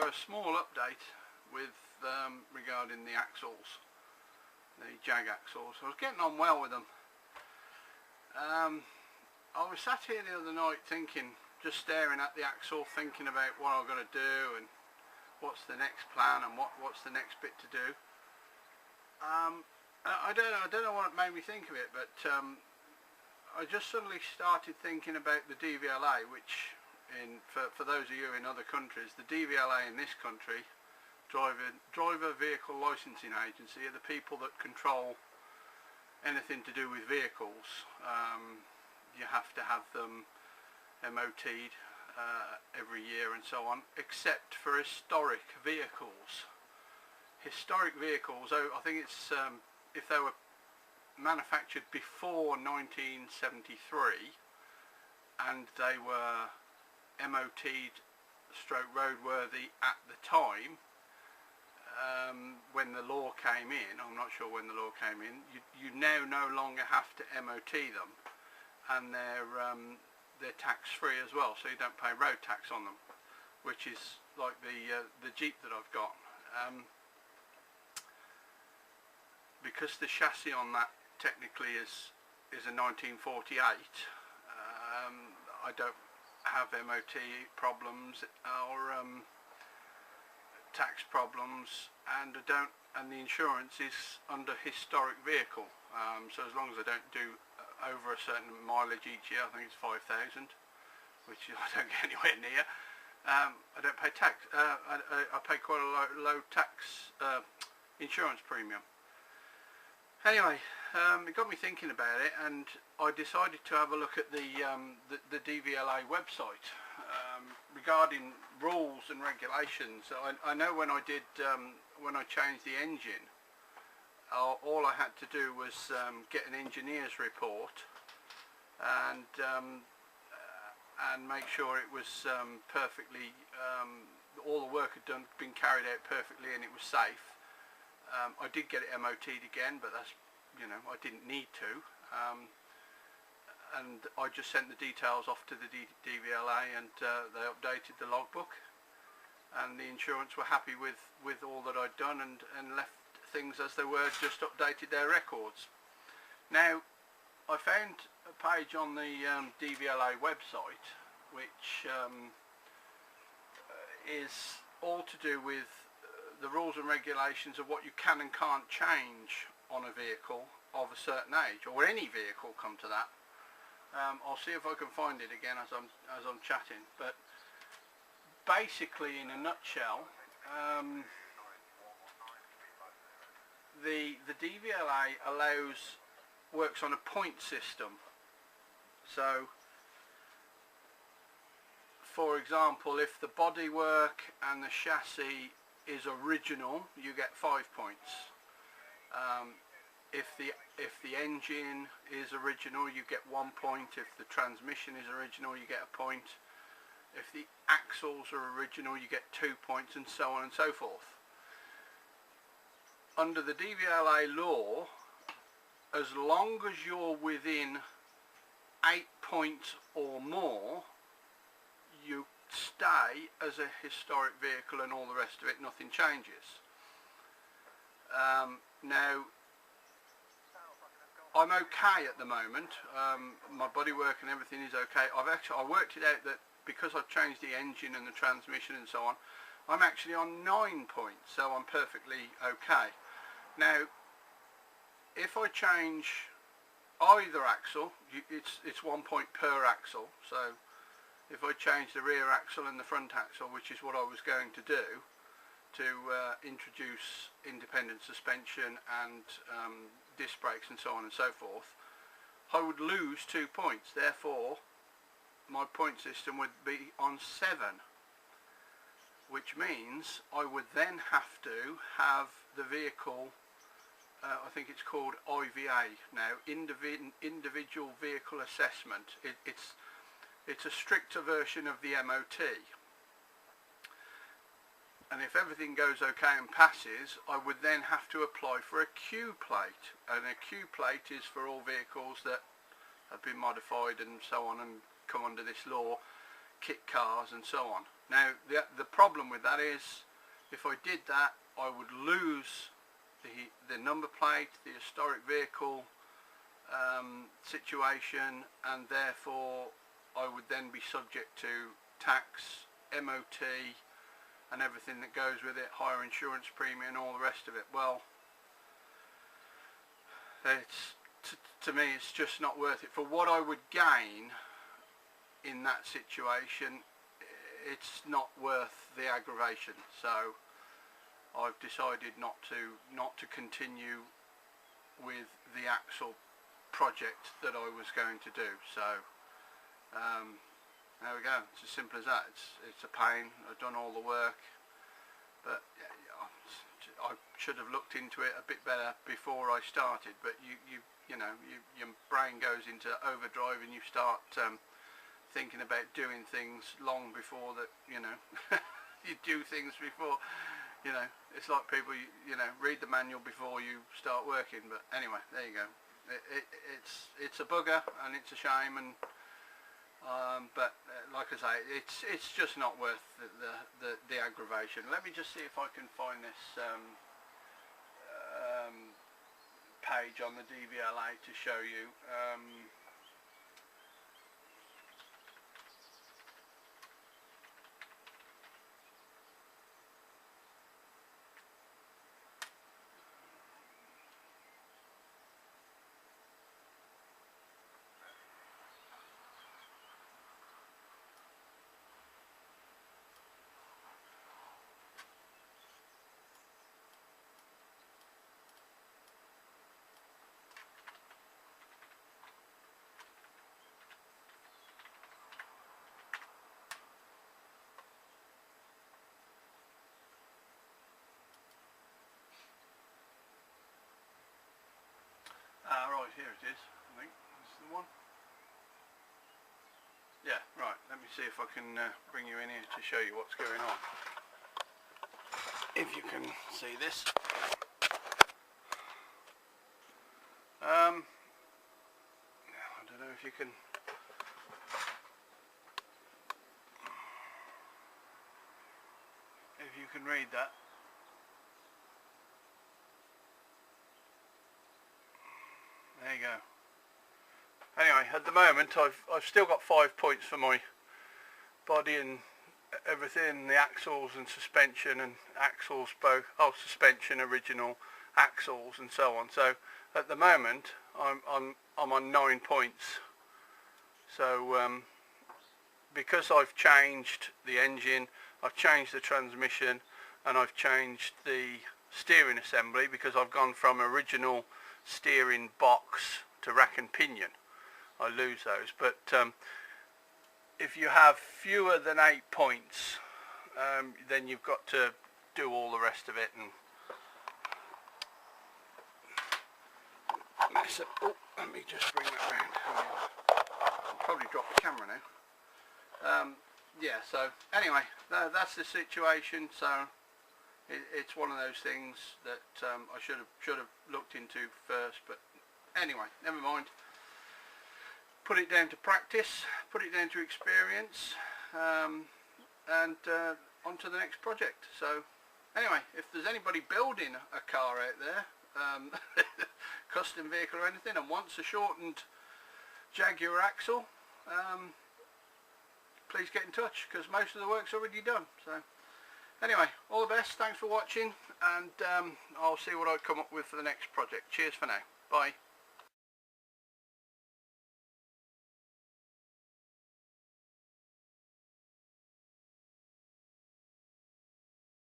a small update with regarding the axles, the Jag axles. I was getting on well with them. I was sat here the other night thinking, just staring at the axle, thinking about what I'm going to do and what's the next plan and what's the next bit to do. I don't know what made me think of it, but I just suddenly started thinking about the DVLA, which for those of you in other countries, the DVLA in this country, Driver Vehicle Licensing Agency, are the people that control anything to do with vehicles. You have to have them MOT'd every year and so on, except for historic vehicles. Historic vehicles, I think it's if they were manufactured before 1973 and they were MOT'd stroke roadworthy at the time, when the law came in, I'm not sure when the law came in, you now no longer have to MOT them, and they're tax free as well, so you don't pay road tax on them, which is like the Jeep that I've got. Because the chassis on that technically is a 1948, I don't have MOT problems or tax problems, and the insurance is under historic vehicle, so as long as I don't do over a certain mileage each year, I think it's 5,000, which I don't get anywhere near, I don't pay tax. I pay quite a low tax insurance premium. Anyway, it got me thinking about it, and I decided to have a look at the DVLA website regarding rules and regulations. I know when I did when I changed the engine, all I had to do was get an engineer's report and make sure it was perfectly, all the work had been carried out perfectly and it was safe. I did get it MOT'd again, but that's, you know, I didn't need to, and I just sent the details off to the DVLA, and they updated the logbook, and the insurance were happy with all that I'd done, and left things as they were, just updated their records. Now, I found a page on the DVLA website which is all to do with the rules and regulations of what you can and can't change on a vehicle of a certain age, or any vehicle, come to that. I'll see if I can find it again as I'm chatting, but basically, in a nutshell, the DVLA works on a point system. So, for example, if the bodywork and the chassis is original, you get 5 points. If the engine is original, you get 1 point. If the transmission is original, you get a point. If the axles are original, you get 2 points, and so on and so forth. Under the DVLA law, as long as you're within 8 points or more, you stay as a historic vehicle, and all the rest of it, nothing changes. Now, I'm okay at the moment. My bodywork and everything is okay. I worked it out that because I've changed the engine and the transmission and so on, I'm actually on 9 points, so I'm perfectly okay. Now, if I change either axle, it's 1 point per axle. So if I change the rear axle and the front axle, which is what I was going to do, to introduce independent suspension and disc brakes and so on and so forth, I would lose 2 points. Therefore, my point system would be on 7, which means I would then have to have the vehicle, I think it's called IVA now, Individual Vehicle Assessment. It's a stricter version of the MOT. And if everything goes okay and passes, I would then have to apply for a Q plate, and a Q plate is for all vehicles that have been modified and so on and come under this law, kit cars and so on. Now the problem with that is, if I did that, I would lose the number plate, the historic vehicle situation, and therefore I would then be subject to tax, MOT and everything that goes with it, higher insurance premium and all the rest of it. Well, it's to me it's just not worth it. For what I would gain in that situation, it's not worth the aggravation. So I've decided not to continue with the actual project that I was going to do. So there we go. It's as simple as that. It's a pain. I've done all the work, but I should have looked into it a bit better before I started. But you know, your brain goes into overdrive and you start thinking about doing things long before that. You know, you do things before. You know, it's like people, you know, read the manual before you start working. But anyway, there you go. It's a bugger and it's a shame, and but like I say, it's just not worth the aggravation. Let me just see if I can find this page on the DVLA to show you. Right, here it is. I think this is the one. Yeah, right. Let me see if I can bring you in here to show you what's going on. If you can see this. I don't know if you can. If you can read that. There you go. Anyway, at the moment I've still got 5 points for my body and everything, the axles and suspension and axles both, suspension, original axles and so on. So at the moment I'm on 9 points. So because I've changed the engine, I've changed the transmission, and I've changed the steering assembly, because I've gone from original steering box to rack and pinion, I lose those. But if you have fewer than 8 points, then you've got to do all the rest of it and mess up. Oh, let me just bring that round. I'll probably drop the camera now. Yeah, so anyway, that's the situation. So it's one of those things that I should have looked into first, but anyway, never mind. Put it down to practice, put it down to experience, and on to the next project. So anyway, if there's anybody building a car out there, custom vehicle or anything, and wants a shortened Jaguar axle, please get in touch, because most of the work's already done. So anyway, all the best, thanks for watching, and I'll see what I come up with for the next project. Cheers for now, bye.